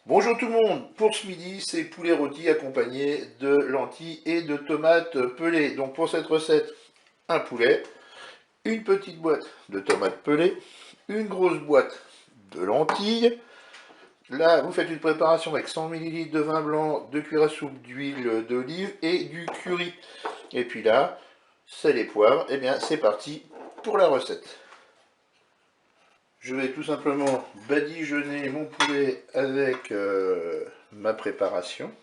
Bonjour tout le monde, pour ce midi c'est poulet rôti accompagné de lentilles et de tomates pelées. Donc pour cette recette, un poulet, une petite boîte de tomates pelées, une grosse boîte de lentilles. Là vous faites une préparation avec 100 ml de vin blanc, 2 cuillères à soupe d'huile d'olive et du curry. Et puis là, sel et poivre, et bien c'est parti pour la recette. Je vais tout simplement badigeonner mon poulet avec ma préparation.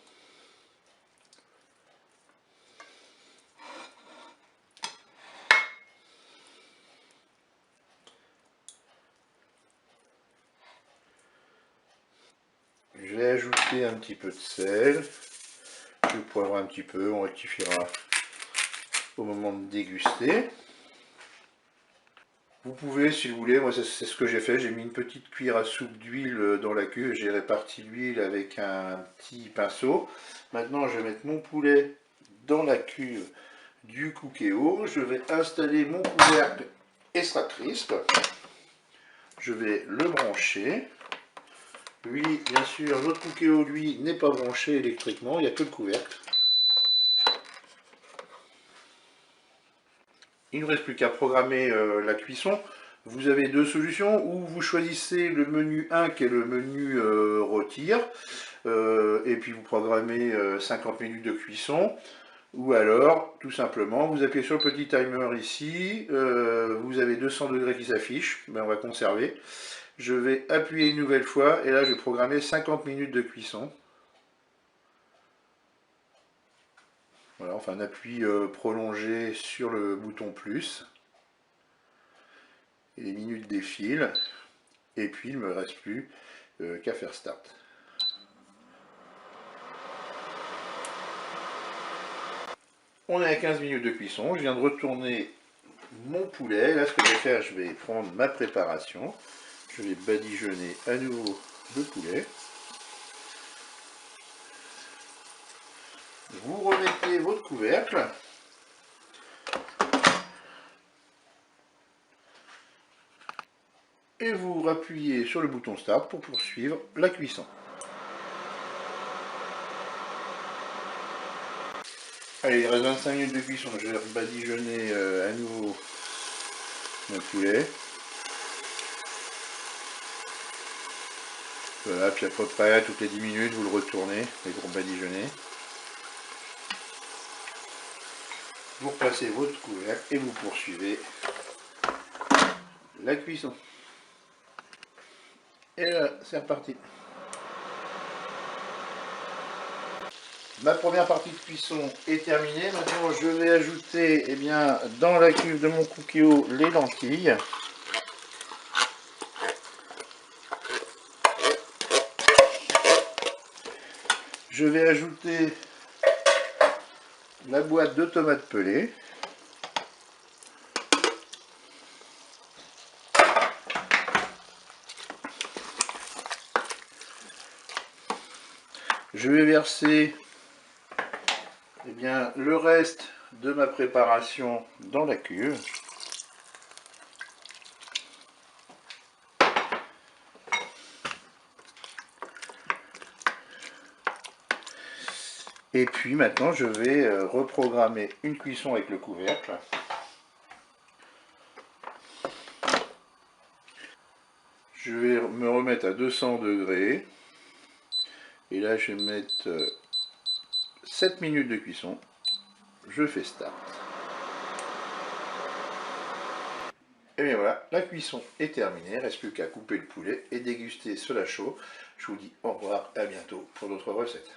Je vais ajouter un petit peu de sel, je poivre un petit peu, on rectifiera au moment de déguster. Vous pouvez, si vous voulez, moi c'est ce que j'ai fait, j'ai mis une petite cuillère à soupe d'huile dans la cuve, j'ai réparti l'huile avec un petit pinceau. Maintenant je vais mettre mon poulet dans la cuve du Cookéo, je vais installer mon couvercle Extra Crisp, je vais le brancher. Lui, bien sûr, notre Cookéo, lui, n'est pas branché électriquement, il n'y a que le couvercle. Il ne reste plus qu'à programmer la cuisson. Vous avez deux solutions, ou vous choisissez le menu 1 qui est le menu rôtir, et puis vous programmez 50 minutes de cuisson, ou alors tout simplement vous appuyez sur le petit timer ici, vous avez 200 degrés qui s'affichent, ben on va conserver. Je vais appuyer une nouvelle fois et là je vais programmer 50 minutes de cuisson. Voilà, enfin un appui prolongé sur le bouton plus. Et les minutes défilent. Et puis il ne me reste plus qu'à faire start. On est à 15 minutes de cuisson. Je viens de retourner mon poulet. Là ce que je vais faire, je vais prendre ma préparation. Je vais badigeonner à nouveau le poulet. Vous remettez votre couvercle. Et vous appuyez sur le bouton Start pour poursuivre la cuisson. Allez, il reste 25 minutes de cuisson. Je vais badigeonner à nouveau mon poulet. Voilà, puis à peu près toutes les 10 minutes, vous le retournez et vous rebadigeonnez. Vous repassez votre couvercle et vous poursuivez la cuisson. Et là, c'est reparti. Ma première partie de cuisson est terminée. Maintenant, je vais ajouter dans la cuve de mon Cookéo les lentilles. Je vais ajouter la boîte de tomates pelées. Je vais verser le reste de ma préparation dans la cuve. Et puis maintenant je vais reprogrammer une cuisson avec le couvercle. Je vais me remettre à 200 degrés. Et là je vais mettre 7 minutes de cuisson. Je fais start. Et bien voilà, la cuisson est terminée. Il ne reste plus qu'à couper le poulet et déguster cela chaud. Je vous dis au revoir et à bientôt pour d'autres recettes.